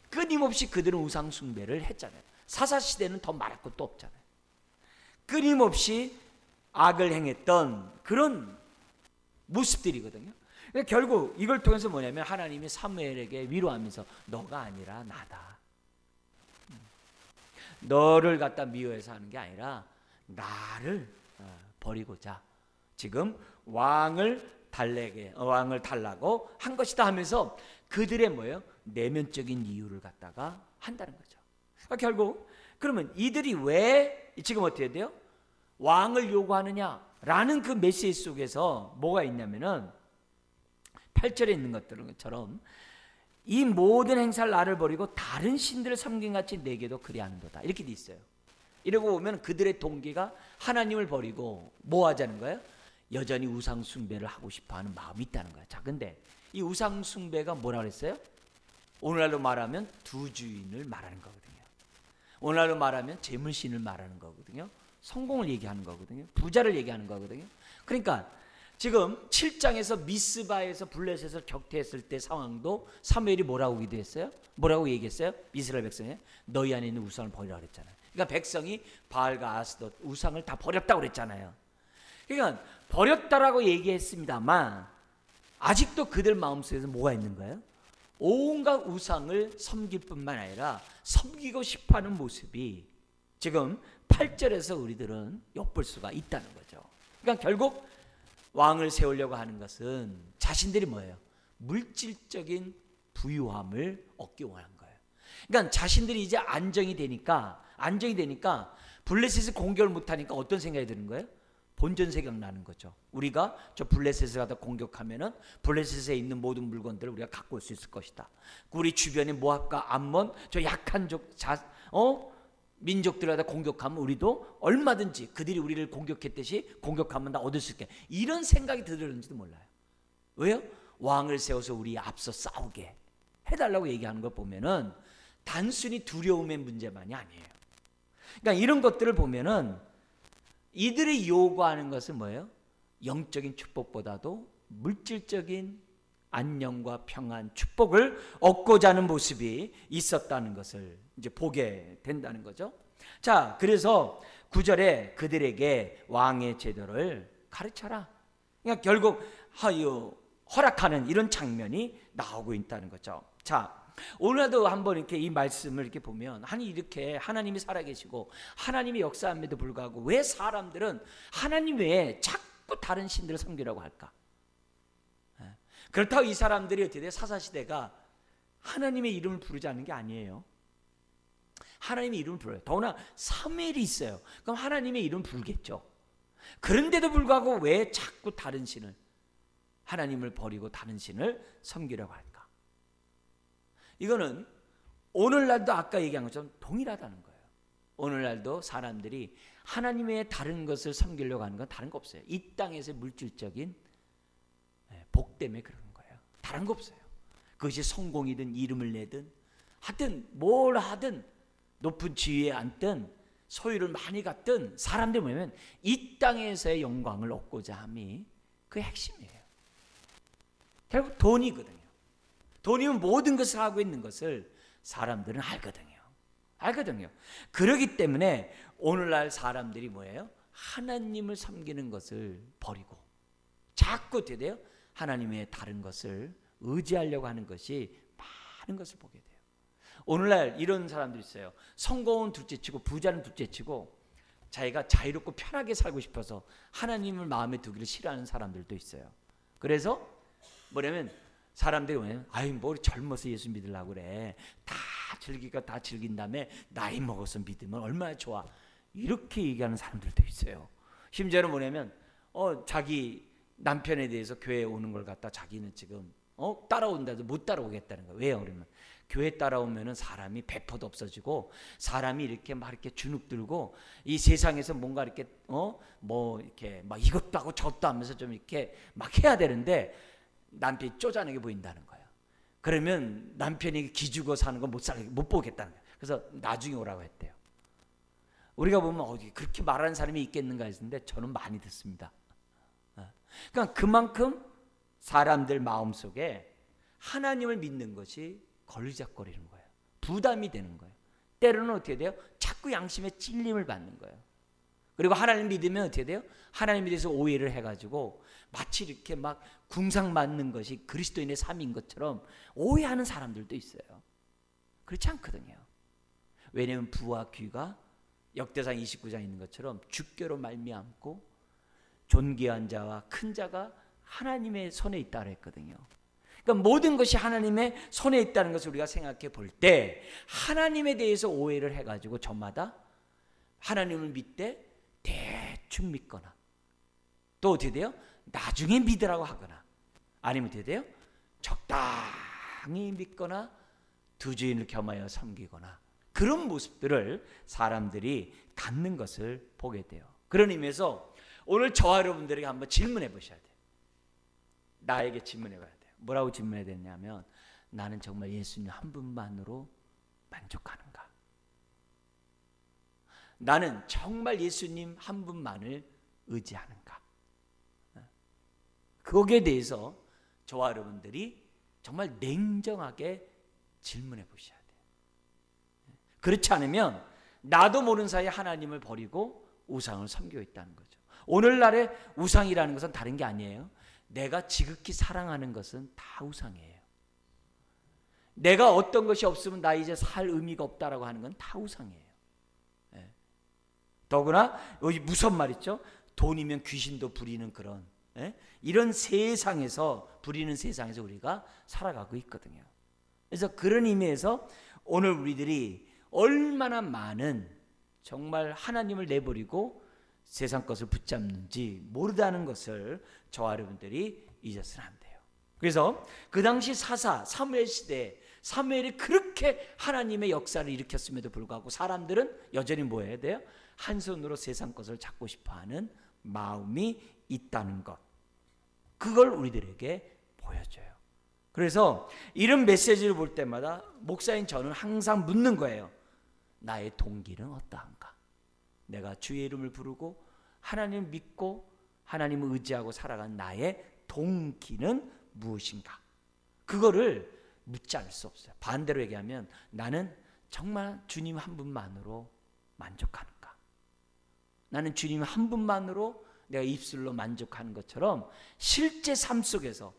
끊임없이 그들은 우상 숭배를 했잖아요. 사사시대는 더 말할 것도 없잖아요. 끊임없이 악을 행했던 그런 모습들이거든요. 그러니까 결국 이걸 통해서 뭐냐면 하나님이 사무엘에게 위로하면서 너가 아니라 나다. 너를 갖다 미워해서 하는 게 아니라 나를 버리고자 지금 왕을 달라고 한 것이다 하면서 그들의 뭐예요? 내면적인 이유를 갖다가 한다는 거죠. 그러니까 결국 그러면 이들이 왜 지금 어떻게 해야 돼요? 왕을 요구하느냐라는 그 메시지 속에서 뭐가 있냐면은 8절에 있는 것처럼 이 모든 행사를 나를 버리고 다른 신들을 섬김같이 내게도 그리하는도다, 이렇게 돼 있어요. 이러고 보면 그들의 동기가 하나님을 버리고 뭐 하자는 거예요? 여전히 우상 숭배를 하고 싶어하는 마음이 있다는 거예요. 자, 근데 이 우상 숭배가 뭐라고 했어요? 오늘날로 말하면 두 주인을 말하는 거거든요. 오늘날로 말하면 재물신을 말하는 거거든요. 성공을 얘기하는 거거든요. 부자를 얘기하는 거거든요. 그러니까 지금 7장에서 미스바에서 블레셋을 격퇴했을 때 상황도 사무엘이 뭐라고 기도했어요? 뭐라고 얘기했어요? 이스라엘 백성에 너희 안에 있는 우상을 버리라 그랬잖아요. 그러니까 백성이 바알과 아스돗 우상을 다 버렸다고 그랬잖아요. 그러니까 버렸다라고 얘기했습니다만 아직도 그들 마음속에서 뭐가 있는 거예요? 온갖 우상을 섬길 뿐만 아니라 섬기고 싶어하는 모습이 지금 8절에서 우리들은 엿볼 수가 있다는 거죠. 그러니까 결국 왕을 세우려고 하는 것은 자신들이 뭐예요? 물질적인 부유함을 얻기 원한 거예요. 그러니까 자신들이 이제 안정이 되니까 블레셋을 공격을 못하니까 어떤 생각이 드는 거예요? 본전 생각나는 거죠. 우리가 저 블레셋을 갖다 공격하면은 블레셋에 있는 모든 물건들을 우리가 갖고 올 수 있을 것이다. 우리 주변에 모압과 암몬 저 약한 민족들을 갖다 공격하면 우리도 얼마든지 그들이 우리를 공격했듯이 공격하면 다 얻을 수 있게, 이런 생각이 들었는지도 몰라요. 왜요? 왕을 세워서 우리 앞서 싸우게 해달라고 얘기하는 걸 보면은 단순히 두려움의 문제만이 아니에요. 그러니까 이런 것들을 보면은 이들이 요구하는 것은 뭐예요? 영적인 축복보다도 물질적인 안녕과 평안, 축복을 얻고자 하는 모습이 있었다는 것을 이제 보게 된다는 거죠. 자, 그래서 9절에 그들에게 왕의 제도를 가르쳐라. 그러니까 결국 허락하는 이런 장면이 나오고 있다는 거죠. 자, 오늘도 한번 이렇게 이 말씀을 이렇게 보면 이렇게 하나님이 살아계시고 하나님이 역사함에도 불구하고 왜 사람들은 하나님 외에 자꾸 다른 신들을 섬기려고 할까? 그렇다고 이 사람들이 어떻게 돼요? 사사시대가 하나님의 이름을 부르지 않는 게 아니에요. 하나님의 이름을 불러요. 더구나 사무엘이 있어요. 그럼 하나님의 이름을 부르겠죠. 그런데도 불구하고 왜 자꾸 다른 신을, 하나님을 버리고 다른 신을 섬기려고 할까? 이거는 오늘날도 아까 얘기한 것처럼 동일하다는 거예요. 오늘날도 사람들이 하나님 외에 다른 것을 섬기려고 하는 건 다른 거 없어요. 이 땅에서의 물질적인 복 때문에 그러는 거예요. 다른 거 없어요. 그것이 성공이든 이름을 내든 하여튼 뭘 하든 높은 지위에 앉든 소유를 많이 갖든 사람들이 뭐냐면 이 땅에서의 영광을 얻고자 함이 그 핵심이에요. 결국 돈이거든요. 돈이면 모든 것을 하고 있는 것을 사람들은 알거든요. 그렇기 때문에 오늘날 사람들이 뭐예요? 하나님을 섬기는 것을 버리고 자꾸 어떻게 돼요? 하나님의 다른 것을 의지하려고 하는 것이 많은 것을 보게 돼요. 오늘날 이런 사람들이 있어요. 성공은 둘째치고 부자는 둘째치고 자기가 자유롭고 편하게 살고 싶어서 하나님을 마음에 두기를 싫어하는 사람들도 있어요. 그래서 뭐냐면 사람들이 뭐냐면 아유 뭐 젊어서 예수 믿으려고 그래. 다 즐기니까 다 즐긴 다음에 나이 먹어서 믿으면 얼마나 좋아. 이렇게 얘기하는 사람들도 있어요. 심지어는 뭐냐면 자기 남편에 대해서 교회에 오는 걸 갖다 자기는 지금 따라온다도 못 따라오겠다는 거예요. 왜요? 그러면 교회 따라오면은 사람이 배포도 없어지고 사람이 이렇게 막 이렇게 주눅 들고 이 세상에서 뭔가 이렇게 뭐 이렇게 막 이것도 하고 저것도 하면서 좀 이렇게 막 해야 되는데 남편이 쪼잔하게 보인다는 거예요. 그러면 남편이 기죽어 사는 거 못 보겠다는 거예요. 그래서 나중에 오라고 했대요. 우리가 보면 어디 그렇게 말하는 사람이 있겠는가 했는데 저는 많이 듣습니다. 그러니까 그만큼 사람들 마음속에 하나님을 믿는 것이 걸리적거리는 거예요. 부담이 되는 거예요. 때로는 어떻게 돼요? 자꾸 양심의 찔림을 받는 거예요. 그리고 하나님 믿으면 어떻게 돼요? 하나님에 대해서 오해를 해가지고 마치 이렇게 막 궁상 맞는 것이 그리스도인의 삶인 것처럼 오해하는 사람들도 있어요. 그렇지 않거든요. 왜냐하면 부와 귀가 역대상 29장에 있는 것처럼 주께로 말미암고 존귀한 자와 큰 자가 하나님의 손에 있다고 했거든요. 그러니까 모든 것이 하나님의 손에 있다는 것을 우리가 생각해 볼 때 하나님에 대해서 오해를 해가지고 저마다 하나님을 믿되 대충 믿거나 또 어떻게 돼요? 나중에 믿으라고 하거나 아니면 어떻게 돼요? 적당히 믿거나 두 주인을 겸하여 섬기거나 그런 모습들을 사람들이 갖는 것을 보게 돼요. 그런 의미에서 오늘 저와 여러분들에게 한번 질문해 보셔야 돼요. 나에게 질문해 봐야 돼요. 뭐라고 질문해야 되냐면 나는 정말 예수님 한 분만으로 만족하는가? 나는 정말 예수님 한 분만을 의지하는가? 거기에 대해서 저와 여러분들이 정말 냉정하게 질문해 보셔야 돼요. 그렇지 않으면 나도 모르는 사이에 하나님을 버리고 우상을 섬기고 있다는 거죠. 오늘날의 우상이라는 것은 다른 게 아니에요. 내가 지극히 사랑하는 것은 다 우상이에요. 내가 어떤 것이 없으면 나 이제 살 의미가 없다라고 하는 건 다 우상이에요. 더구나 무슨 말 있죠? 돈이면 귀신도 부리는 그런 이런 세상에서 부리는 세상에서 우리가 살아가고 있거든요. 그래서 그런 의미에서 오늘 우리들이 얼마나 많은 정말 하나님을 내버리고 세상 것을 붙잡는지 모르다는 것을 저와 여러분들이 잊어서는 안 돼요. 그래서 그 당시 사무엘 시대에 사무엘이 그렇게 하나님의 역사를 일으켰음에도 불구하고 사람들은 여전히 뭐 해야 돼요? 한 손으로 세상 것을 잡고 싶어하는 마음이 있다는 것, 그걸 우리들에게 보여줘요. 그래서 이런 메시지를 볼 때마다 목사인 저는 항상 묻는 거예요. 나의 동기는 어떠한가? 내가 주의 이름을 부르고 하나님을 믿고 하나님을 의지하고 살아간 나의 동기는 무엇인가? 그거를 묻지 않을 수 없어요. 반대로 얘기하면 나는 정말 주님 한 분만으로 만족하는가? 나는 주님 한 분만으로 내가 입술로 만족하는 것처럼 실제 삶 속에서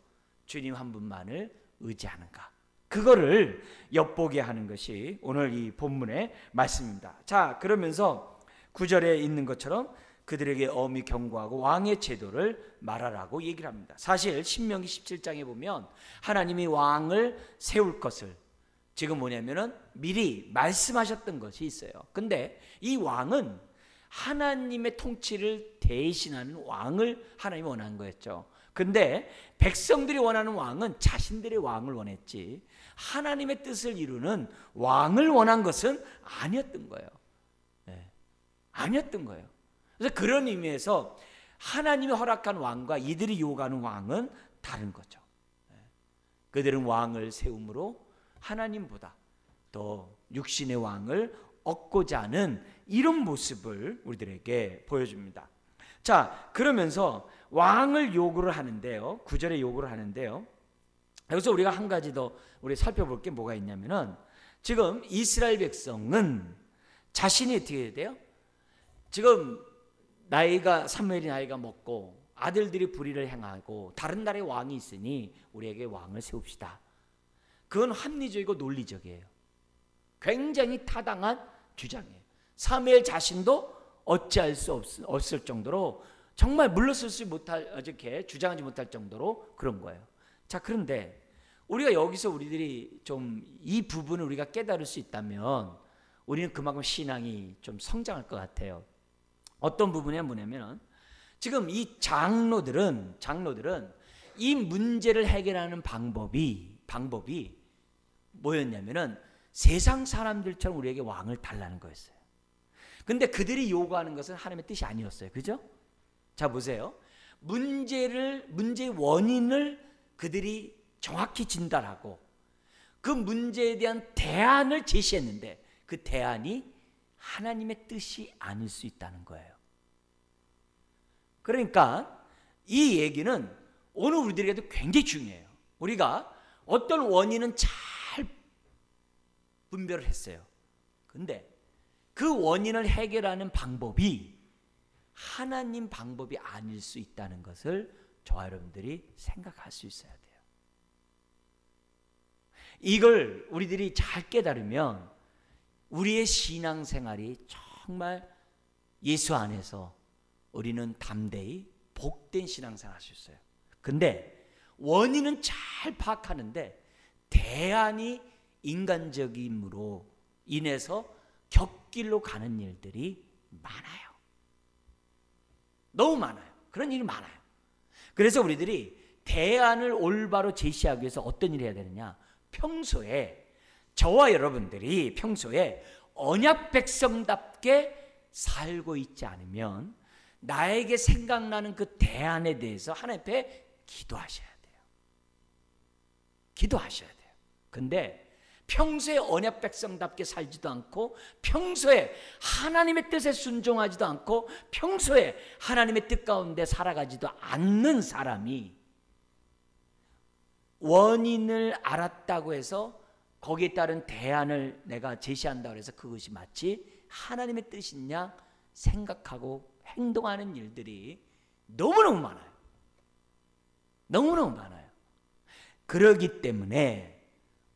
주님 한 분만을 의지하는가? 그거를 엿보게 하는 것이 오늘 이 본문의 말씀입니다. 자, 그러면서 9절에 있는 것처럼 그들에게 엄히 경고하고 왕의 제도를 말하라고 얘기를 합니다. 사실 신명기 17장에 보면 하나님이 왕을 세울 것을 지금 뭐냐면은 미리 말씀하셨던 것이 있어요. 근데 이 왕은 하나님의 통치를 대신하는 왕을 하나님이 원하는 거였죠. 근데 백성들이 원하는 왕은 자신들의 왕을 원했지 하나님의 뜻을 이루는 왕을 원한 것은 아니었던 거예요. 아니었던 거예요. 그래서 그런 의미에서 하나님이 허락한 왕과 이들이 요구하는 왕은 다른 거죠. 그들은 왕을 세움으로 하나님보다 더 육신의 왕을 얻고자 하는 이런 모습을 우리들에게 보여줍니다. 자, 그러면서 왕을 요구를 하는데요. 9절에 요구를 하는데요. 여기서 우리가 한 가지 더 우리 살펴볼 게 뭐가 있냐면은, 지금 이스라엘 백성은 자신이 어떻게 돼요? 지금 사무엘이 나이가 먹고 아들들이 불의를 행하고 다른 나라의 왕이 있으니 우리에게 왕을 세웁시다. 그건 합리적이고 논리적이에요. 굉장히 타당한 주장이에요. 사무엘 자신도 어찌할 수 없을 정도로, 정말 물러설 못할, 이렇게 주장하지 못할 정도로 그런 거예요. 자, 그런데 우리가 여기서 우리들이 좀 이 부분을 우리가 깨달을 수 있다면 우리는 그만큼 신앙이 좀 성장할 것 같아요. 어떤 부분이냐 뭐냐면, 지금 이 장로들은 이 문제를 해결하는 방법이 뭐였냐면은 세상 사람들처럼 우리에게 왕을 달라는 거였어요. 근데 그들이 요구하는 것은 하나님의 뜻이 아니었어요. 그죠? 자, 보세요. 문제의 원인을 그들이 정확히 진단하고 그 문제에 대한 대안을 제시했는데 그 대안이 하나님의 뜻이 아닐 수 있다는 거예요. 그러니까 이 얘기는 오늘 우리들에게도 굉장히 중요해요. 우리가 어떤 원인은 잘 분별을 했어요. 근데 그 원인을 해결하는 방법이 하나님 방법이 아닐 수 있다는 것을 저와 여러분들이 생각할 수 있어야 돼요. 이걸 우리들이 잘 깨달으면 우리의 신앙생활이 정말 예수 안에서 우리는 담대히 복된 신앙생활 할 수 있어요. 근데 원인은 잘 파악하는데 대안이 인간적임으로 인해서 곁길로 가는 일들이 많아요. 너무 많아요. 그런 일이 많아요. 그래서 우리들이 대안을 올바로 제시하기 위해서 어떤 일을 해야 되느냐, 평소에 저와 여러분들이 평소에 언약 백성답게 살고 있지 않으면 나에게 생각나는 그 대안에 대해서 하나님 앞에 기도하셔야 돼요. 기도하셔야 돼요. 근데 평소에 언약 백성답게 살지도 않고 평소에 하나님의 뜻에 순종하지도 않고 평소에 하나님의 뜻 가운데 살아가지도 않는 사람이 원인을 알았다고 해서 거기에 따른 대안을 내가 제시한다고 해서 그것이 마치 하나님의 뜻이냐 생각하고 행동하는 일들이 너무너무 많아요. 너무너무 많아요. 그러기 때문에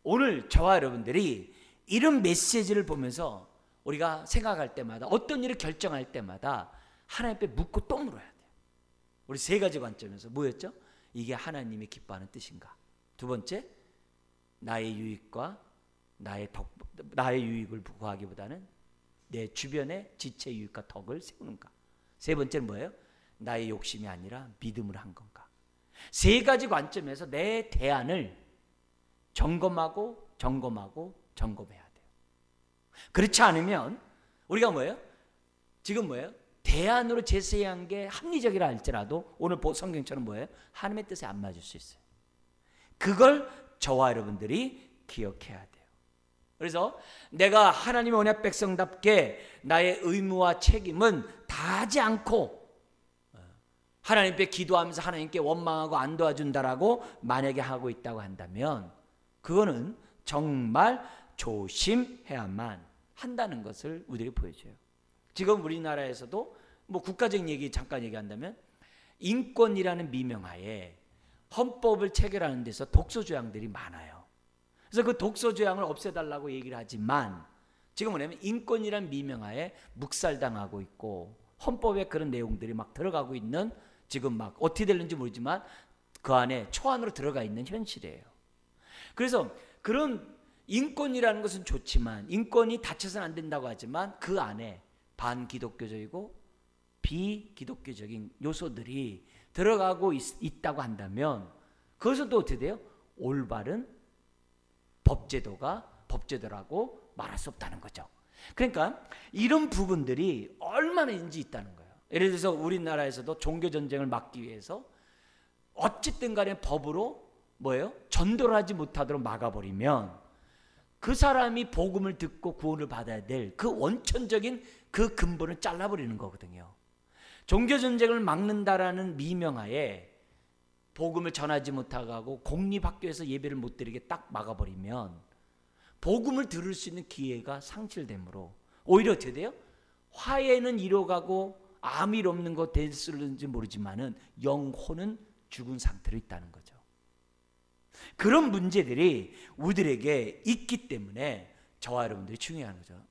오늘 저와 여러분들이 이런 메시지를 보면서 우리가 생각할 때마다 어떤 일을 결정할 때마다 하나님 앞에 묻고 또 물어야 돼요. 우리 세 가지 관점에서 뭐였죠? 이게 하나님이 기뻐하는 뜻인가? 두 번째, 나의 유익과 나의 유익을 구하기보다는 내 주변의 지체 유익과 덕을 세우는가? 세 번째는 뭐예요? 나의 욕심이 아니라 믿음을 한 건가? 세 가지 관점에서 내 대안을 점검해야 돼요. 그렇지 않으면 우리가 뭐예요? 지금 뭐예요? 대안으로 제시한 게 합리적이라 할지라도 오늘 성경처럼 뭐예요? 하나님의 뜻에 안 맞을 수 있어요. 그걸 저와 여러분들이 기억해야 돼요. 그래서 내가 하나님의 언약 백성답게 나의 의무와 책임은 다하지 않고 하나님 앞에 기도하면서 하나님께 원망하고 안 도와준다라고 만약에 하고 있다고 한다면 그거는 정말 조심해야만 한다는 것을 우리들이 보여줘요. 지금 우리나라에서도 뭐 국가적인 얘기 잠깐 얘기한다면 인권이라는 미명하에 헌법을 체결하는 데서 독소조항들이 많아요. 그래서 그 독소조항을 없애달라고 얘기를 하지만 지금 뭐냐면 인권이라는 미명하에 묵살당하고 있고 헌법에 그런 내용들이 막 들어가고 있는 지금 막 어떻게 될는지 모르지만 그 안에 초안으로 들어가 있는 현실이에요. 그래서 그런 인권이라는 것은 좋지만 인권이 닫혀서는 안 된다고 하지만 그 안에 반기독교적이고 비기독교적인 요소들이 들어가고 있다고 한다면 그것은 또 어떻게 돼요? 올바른 법제도라고 말할 수 없다는 거죠. 그러니까 이런 부분들이 얼마나 인지 있다는 거예요. 예를 들어서 우리나라에서도 종교전쟁을 막기 위해서 어쨌든 간에 법으로 뭐예요? 전도를 하지 못하도록 막아버리면 그 사람이 복음을 듣고 구원을 받아야 될 그 원천적인 그 근본을 잘라버리는 거거든요. 종교전쟁을 막는다라는 미명하에 복음을 전하지 못하고 공립학교에서 예배를 못 드리게 딱 막아버리면 복음을 들을 수 있는 기회가 상실되므로 오히려 어떻게 돼요? 화해는 이뤄가고 아무 일 없는 거 됐을지 모르지만은 영혼은 죽은 상태로 있다는 거죠. 그런 문제들이 우리들에게 있기 때문에 저와 여러분들이 중요한 거죠.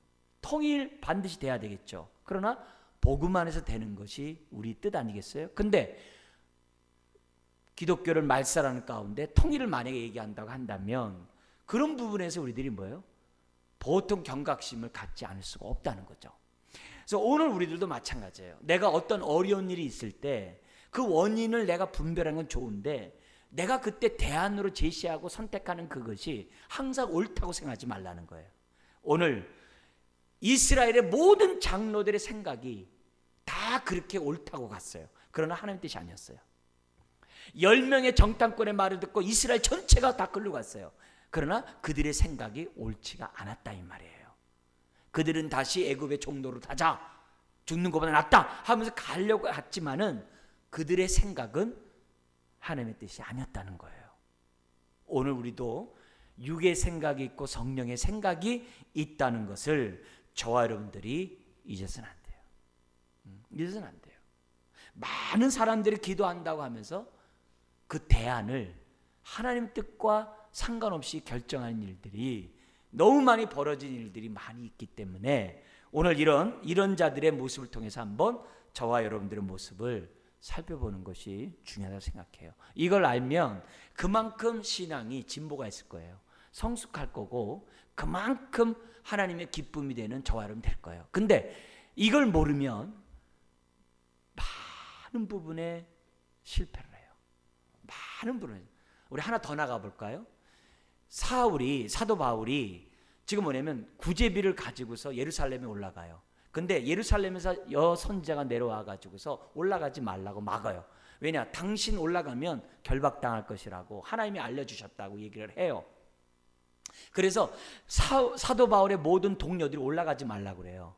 통일 반드시 돼야 되겠죠. 그러나 복음 안에서 되는 것이 우리 뜻 아니겠어요? 근데 기독교를 말살하는 가운데 통일을 만약에 얘기한다고 한다면 그런 부분에서 우리들이 뭐예요? 보통 경각심을 갖지 않을 수가 없다는 거죠. 그래서 오늘 우리들도 마찬가지예요. 내가 어떤 어려운 일이 있을 때 그 원인을 내가 분별하는 건 좋은데 내가 그때 대안으로 제시하고 선택하는 그것이 항상 옳다고 생각하지 말라는 거예요. 오늘 이스라엘의 모든 장로들의 생각이 다 그렇게 옳다고 갔어요. 그러나 하나님 뜻이 아니었어요. 10명의 정탐꾼의 말을 듣고 이스라엘 전체가 다 끌고 갔어요. 그러나 그들의 생각이 옳지가 않았다 이 말이에요. 그들은 다시 애굽의 종로로 가자, 죽는 것보다 낫다 하면서 가려고 했지만은 그들의 생각은 하나님의 뜻이 아니었다는 거예요. 오늘 우리도 육의 생각이 있고 성령의 생각이 있다는 것을 저와 여러분들이 잊어서는 안 돼요. 잊어서는 안 돼요. 많은 사람들이 기도한다고 하면서 그 대안을 하나님 뜻과 상관없이 결정하는 일들이 너무 많이 벌어진 일들이 많이 있기 때문에 오늘 이런 자들의 모습을 통해서 한번 저와 여러분들의 모습을 살펴보는 것이 중요하다고 생각해요. 이걸 알면 그만큼 신앙이 진보가 있을 거예요. 성숙할 거고 그만큼 하나님의 기쁨이 되는 저와 여러분 될 거예요. 근데 이걸 모르면 많은 부분에 실패를 해요. 많은 부분에. 우리 하나 더 나가 볼까요? 사도 바울이 지금 뭐냐면 구제비를 가지고서 예루살렘에 올라가요. 근데 예루살렘에서 선지자가 내려와 가지고서 올라가지 말라고 막아요. 왜냐? 당신 올라가면 결박당할 것이라고 하나님이 알려주셨다고 얘기를 해요. 그래서 사도 바울의 모든 동료들이 올라가지 말라고 그래요.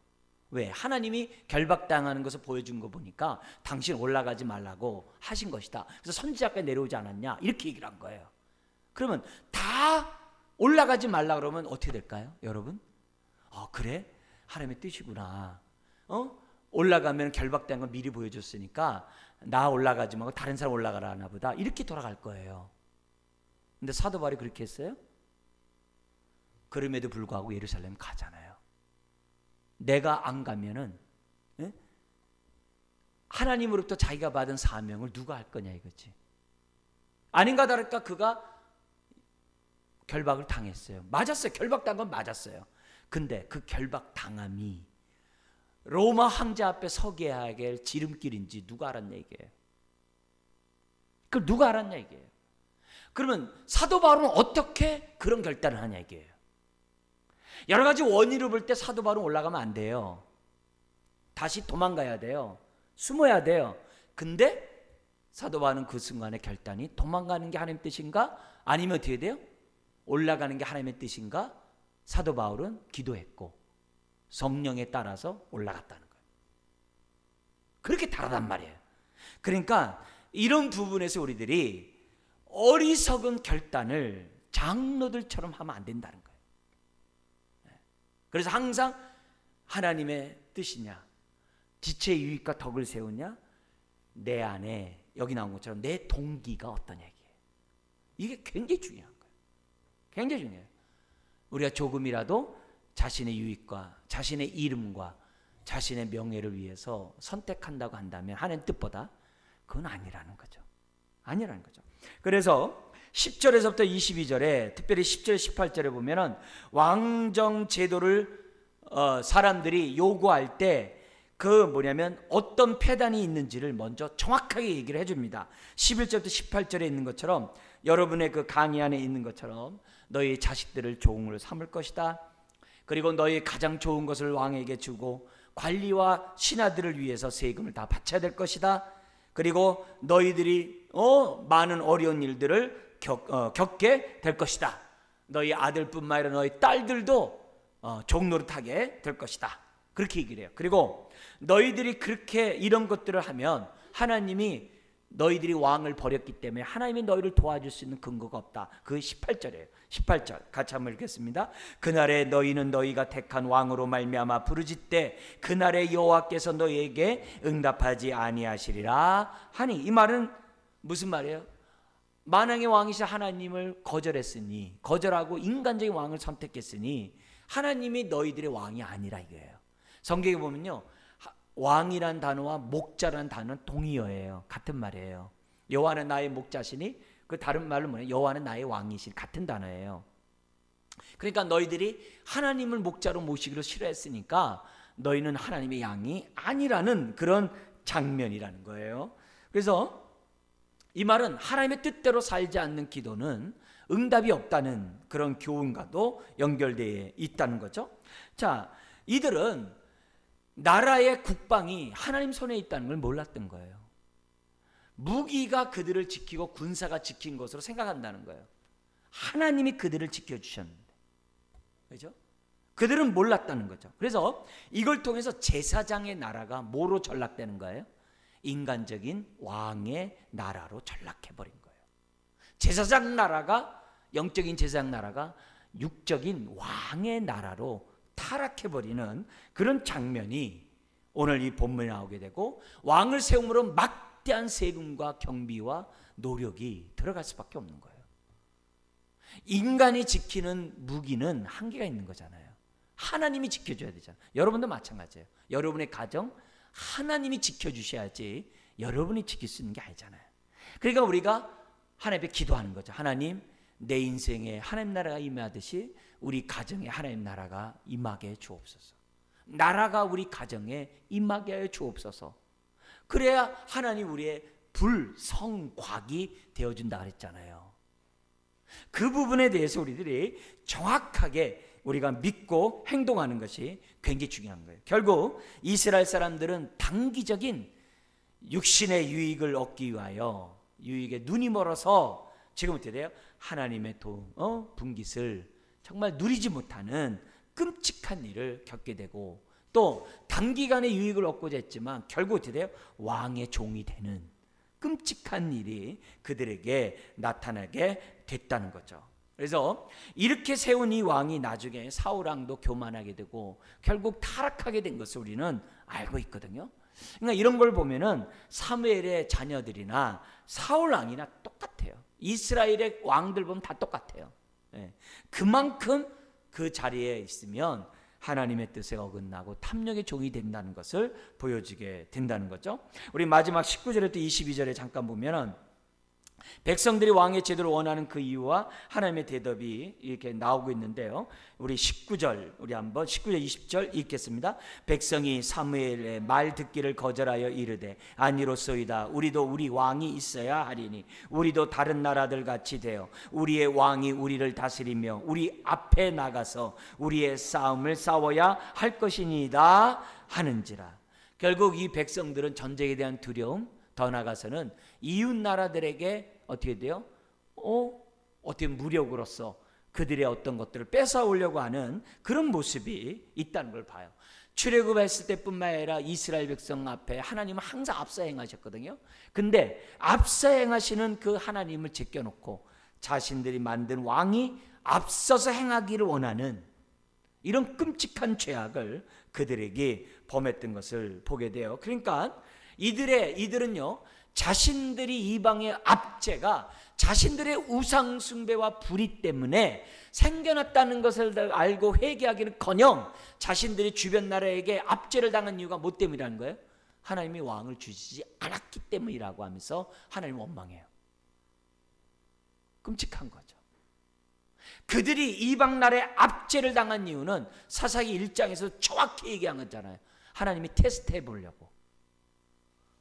왜? 하나님이 결박당하는 것을 보여준 거 보니까 당신 올라가지 말라고 하신 것이다. 그래서 선지자가 내려오지 않았냐? 이렇게 얘기를 한 거예요. 그러면 다 올라가지 말라 그러면 어떻게 될까요? 여러분? 그래? 하나님의 뜻이구나. 올라가면 결박된 걸 미리 보여줬으니까 나 올라가지 말고 다른 사람 올라가라 하나 보다. 이렇게 돌아갈 거예요. 근데 사도 바울이 그렇게 했어요? 그럼에도 불구하고 예루살렘 가잖아요. 내가 안 가면은 하나님으로부터 자기가 받은 사명을 누가 할 거냐 이거지. 아닌가 다를까 그가 결박을 당했어요. 맞았어요. 결박당한 건 맞았어요. 근데 그 결박당함이 로마 황제 앞에 서게 하게 지름길인지 누가 알았냐 이게. 그걸 누가 알았냐 이게. 그러면 사도 바울은 어떻게 그런 결단을 하냐 이게. 여러 가지 원인을 볼 때 사도 바울은 올라가면 안 돼요. 다시 도망가야 돼요. 숨어야 돼요. 근데 사도 바울은 그 순간의 결단이 도망가는 게 하나님의 뜻인가? 아니면 어떻게 돼요? 올라가는 게 하나님의 뜻인가? 사도 바울은 기도했고 성령에 따라서 올라갔다는 거예요. 그렇게 다르단 말이에요. 그러니까 이런 부분에서 우리들이 어리석은 결단을 장로들처럼 하면 안 된다는 거예요. 그래서 항상 하나님의 뜻이냐, 지체의 유익과 덕을 세우냐, 내 안에 여기 나온 것처럼 내 동기가 어떤 얘기예요. 이게 굉장히 중요한 거예요. 굉장히 중요해요. 우리가 조금이라도 자신의 유익과 자신의 이름과 자신의 명예를 위해서 선택한다고 한다면 하나님 뜻보다 그건 아니라는 거죠. 아니라는 거죠. 그래서 10절에서부터 22절에 특별히 10절 18절에 보면은 왕정 제도를 사람들이 요구할 때 그 뭐냐면 어떤 폐단이 있는지를 먼저 정확하게 얘기를 해줍니다. 11절부터 18절에 있는 것처럼 여러분의 그 강의 안에 있는 것처럼 너희 자식들을 종으로 삼을 것이다. 그리고 너희 가장 좋은 것을 왕에게 주고 관리와 신하들을 위해서 세금을 다 바쳐야 될 것이다. 그리고 너희들이 많은 어려운 일들을 겪게 될 것이다. 너희 아들뿐만 아니라 너희 딸들도 종노릇하게 될 것이다. 그렇게 얘기를 해요. 그리고 너희들이 그렇게 이런 것들을 하면 하나님이 너희들이 왕을 버렸기 때문에 하나님이 너희를 도와줄 수 있는 근거가 없다. 그 18절이에요. 18절 같이 한번 읽겠습니다. 그날에 너희는 너희가 택한 왕으로 말미암아 부르짖되 그날에 여호와께서 너희에게 응답하지 아니하시리라 하니, 이 말은 무슨 말이에요? 만왕의 왕이신 하나님을 거절하고 인간적인 왕을 선택했으니 하나님이 너희들의 왕이 아니라 이거예요. 성경에 보면요, 왕이란 단어와 목자란 단어는 동의어예요. 같은 말이에요. 여호와는 나의 목자시니, 그 다른 말로 뭐냐, 여호와는 나의 왕이시니, 같은 단어예요. 그러니까 너희들이 하나님을 목자로 모시기로 싫어했으니까 너희는 하나님의 양이 아니라는 그런 장면이라는 거예요. 그래서 이 말은 하나님의 뜻대로 살지 않는 기도는 응답이 없다는 그런 교훈과도 연결되어 있다는 거죠. 자, 이들은 나라의 국방이 하나님 손에 있다는 걸 몰랐던 거예요. 무기가 그들을 지키고 군사가 지킨 것으로 생각한다는 거예요. 하나님이 그들을 지켜주셨는데, 그렇죠? 그들은 몰랐다는 거죠. 그래서 이걸 통해서 제사장의 나라가 뭐로 전락되는 거예요? 인간적인 왕의 나라로 전락해버린 거예요. 제사장 나라가, 영적인 제사장 나라가 육적인 왕의 나라로 타락해버리는 그런 장면이 오늘 이 본문에 나오게 되고, 왕을 세움으로 막대한 세금과 경비와 노력이 들어갈 수밖에 없는 거예요. 인간이 지키는 무기는 한계가 있는 거잖아요. 하나님이 지켜줘야 되잖아요. 여러분도 마찬가지예요. 여러분의 가정 하나님이 지켜주셔야지 여러분이 지킬 수 있는 게 아니잖아요. 그러니까 우리가 하나님 앞에 기도하는 거죠. 하나님, 내 인생에 하나님 나라가 임하듯이 우리 가정에 하나님 나라가 임하게 해 주옵소서. 나라가 우리 가정에 임하게 해 주옵소서. 그래야 하나님 우리의 불성곽이 되어준다 그랬잖아요. 그 부분에 대해서 우리들이 정확하게 우리가 믿고 행동하는 것이 굉장히 중요한 거예요. 결국 이스라엘 사람들은 단기적인 육신의 유익을 얻기 위하여, 유익에 눈이 멀어서 지금 어떻게 돼요? 하나님의 분깃을 정말 누리지 못하는 끔찍한 일을 겪게 되고, 또 단기간의 유익을 얻고자 했지만 결국 어떻게 돼요? 왕의 종이 되는 끔찍한 일이 그들에게 나타나게 됐다는 거죠. 그래서 이렇게 세운 이 왕이 나중에 사울왕도 교만하게 되고 결국 타락하게 된 것을 우리는 알고 있거든요. 그러니까 이런 걸 보면은 사무엘의 자녀들이나 사울왕이나 똑같아요. 이스라엘의 왕들 보면 다 똑같아요. 그만큼 그 자리에 있으면 하나님의 뜻에 어긋나고 탐욕의 종이 된다는 것을 보여주게 된다는 거죠. 우리 마지막 19절부터 22절에 잠깐 보면은 백성들이 왕의 제도를 원하는 그 이유와 하나님의 대답이 이렇게 나오고 있는데요. 우리 19절, 우리 한번 19절 20절 읽겠습니다. 백성이 사무엘의 말 듣기를 거절하여 이르되 아니로소이다. 우리도 우리 왕이 있어야 하리니 우리도 다른 나라들 같이 되어 우리의 왕이 우리를 다스리며 우리 앞에 나가서 우리의 싸움을 싸워야 할 것이니이다 하는지라. 결국 이 백성들은 전쟁에 대한 두려움, 더 나아가서는 이웃 나라들에게 어떻게 돼요? 어떻게 무력으로서 그들의 어떤 것들을 뺏어오려고 하는 그런 모습이 있다는 걸 봐요. 출애굽했을 때뿐만 아니라 이스라엘 백성 앞에 하나님은 항상 앞서 행하셨거든요. 근데 앞서 행하시는 그 하나님을 제껴놓고 자신들이 만든 왕이 앞서서 행하기를 원하는 이런 끔찍한 죄악을 그들에게 범했던 것을 보게 돼요. 그러니까 이들은요, 자신들이 이방의 압제가 자신들의 우상 숭배와 불의 때문에 생겨났다는 것을 알고 회개하기는커녕 자신들이 주변 나라에게 압제를 당한 이유가 뭐 때문이라는 거예요? 하나님이 왕을 주시지 않았기 때문이라고 하면서 하나님을 원망해요. 끔찍한 거죠. 그들이 이방 나라에 압제를 당한 이유는 사사기 1장에서 정확히 얘기한 거잖아요. 하나님이 테스트해 보려고.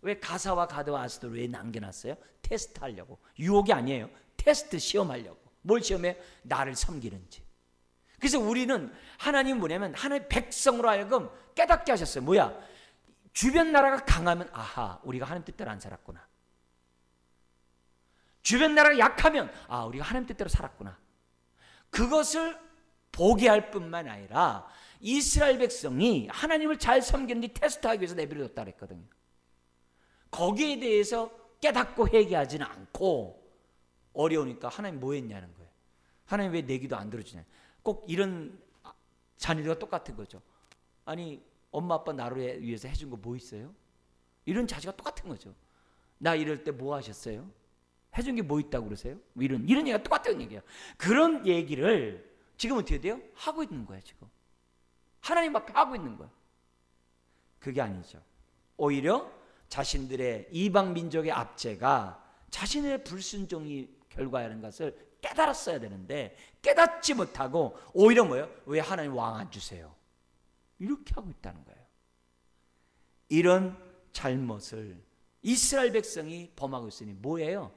왜 가사와 가드와 아스도를 왜 남겨놨어요? 테스트하려고. 유혹이 아니에요. 테스트 시험하려고. 뭘 시험해? 나를 섬기는지. 그래서 우리는 하나님 뭐냐면 하나님의 백성으로 하여금 깨닫게 하셨어요. 뭐야? 주변 나라가 강하면 아하, 우리가 하나님 뜻대로 안 살았구나. 주변 나라가 약하면 우리가 하나님 뜻대로 살았구나. 그것을 보게 할 뿐만 아니라 이스라엘 백성이 하나님을 잘 섬겼는지 테스트하기 위해서 내버려뒀다 그랬거든요. 거기에 대해서 깨닫고 회개하지는 않고 어려우니까 하나님 뭐 했냐는 거예요. 하나님 왜 내 기도 안 들어주냐. 꼭 이런 자녀들과 똑같은 거죠. 아니 엄마 아빠 나를 위해서 해준 거 뭐 있어요? 이런 자식과 똑같은 거죠. 나 이럴 때 뭐 하셨어요? 해준 게 뭐 있다고 그러세요? 이런 얘기가 똑같은 얘기예요. 그런 얘기를 지금 어떻게 돼요? 하고 있는 거예요. 지금 하나님 앞에 하고 있는 거예요. 그게 아니죠. 오히려 자신들의 이방 민족의 압제가 자신의 불순종이 결과라는 것을 깨달았어야 되는데 깨닫지 못하고 오히려 뭐예요? 왜 하나님 왕 안 주세요? 이렇게 하고 있다는 거예요. 이런 잘못을 이스라엘 백성이 범하고 있으니 뭐예요?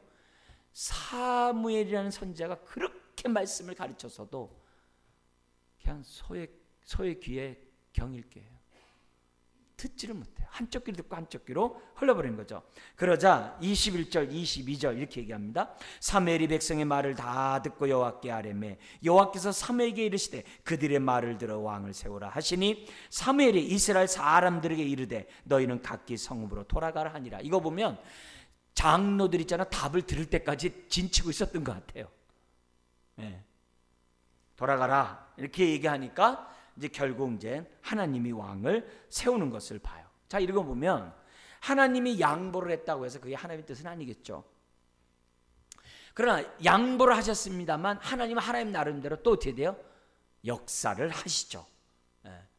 사무엘이라는 선지자가 그렇게 말씀을 가르쳐서도 그냥 소의 귀에 경일게 해요. 듣지를 못해요. 한쪽 귀로 듣고 한쪽 귀로 흘러버리는 거죠. 그러자 21절 22절 이렇게 얘기합니다. 사무엘이 백성의 말을 다 듣고 여호와께 아뢰매 여호와께서 사무엘에게 이르시되 그들의 말을 들어 왕을 세우라 하시니 사무엘이 이스라엘 사람들에게 이르되 너희는 각기 성읍으로 돌아가라 하니라. 이거 보면 장로들 있잖아, 답을 들을 때까지 진치고 있었던 것 같아요. 네. 돌아가라 이렇게 얘기하니까 이제 결국 이제 하나님이 왕을 세우는 것을 봐요. 자, 읽어보면 하나님이 양보를 했다고 해서 그게 하나님의 뜻은 아니겠죠. 그러나 양보를 하셨습니다만 하나님은 하나님 나름대로 또 어떻게 돼요? 역사를 하시죠.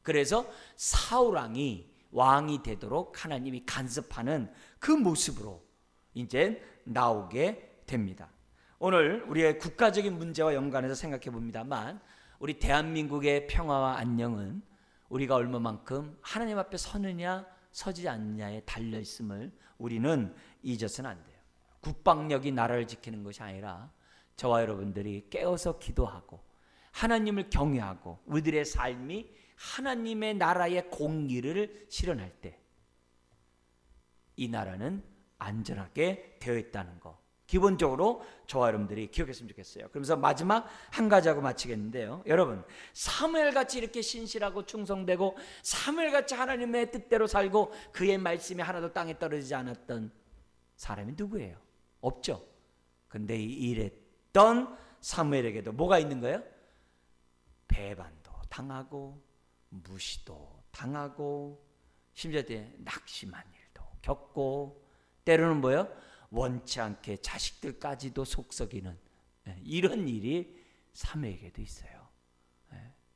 그래서 사울왕이 왕이 되도록 하나님이 간섭하는 그 모습으로 이제 나오게 됩니다. 오늘 우리의 국가적인 문제와 연관해서 생각해 봅니다만 우리 대한민국의 평화와 안녕은 우리가 얼마만큼 하나님 앞에 서느냐 서지 않느냐에 달려있음을 우리는 잊어서는 안 돼요. 국방력이 나라를 지키는 것이 아니라 저와 여러분들이 깨어서 기도하고 하나님을 경외하고 우리들의 삶이 하나님의 나라의 공의를 실현할 때 이 나라는 안전하게 되어 있다는 거 기본적으로 저와 여러분들이 기억했으면 좋겠어요. 그러면서 마지막 한 가지 하고 마치겠는데요. 여러분 사무엘같이 이렇게 신실하고 충성되고 사무엘같이 하나님의 뜻대로 살고 그의 말씀이 하나도 땅에 떨어지지 않았던 사람이 누구예요? 없죠. 근데 이랬던 사무엘에게도 뭐가 있는 거예요? 배반도 당하고 무시도 당하고 심지어 낙심한 일도 겪고 때로는 뭐예요? 원치 않게 자식들까지도 속썩이는 이런 일이 사무엘에게도 있어요.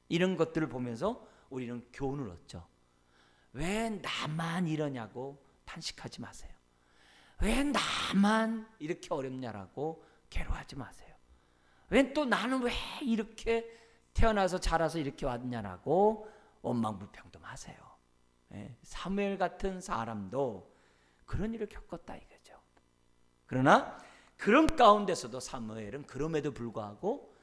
이런 것들을 보면서 우리는 교훈을 얻죠. 왜 나만 이러냐고 탄식하지 마세요. 왜 나만 이렇게 어렵냐라고 괴로워하지 마세요. 왜 또 나는 왜 이렇게 태어나서 자라서 이렇게 왔냐라고 원망불평도 마세요. 사무엘 같은 사람도 그런 일을 겪었다 이거죠. 그러나 그런 가운데서도 사무엘은 그럼에도 불구하고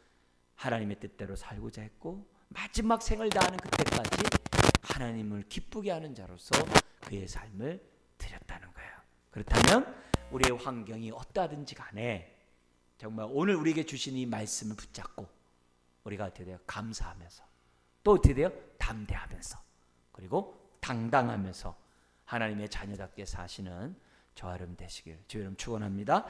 하나님의 뜻대로 살고자 했고 마지막 생을 다하는 그때까지 하나님을 기쁘게 하는 자로서 그의 삶을 드렸다는 거예요. 그렇다면 우리의 환경이 어떠하든지 간에 정말 오늘 우리에게 주신 이 말씀을 붙잡고 우리가 어떻게 돼요? 감사하면서 또 어떻게 돼요? 담대하면서 그리고 당당하면서 하나님의 자녀답게 사시는 저와 여러분 되시길 주여 여러분 축원합니다.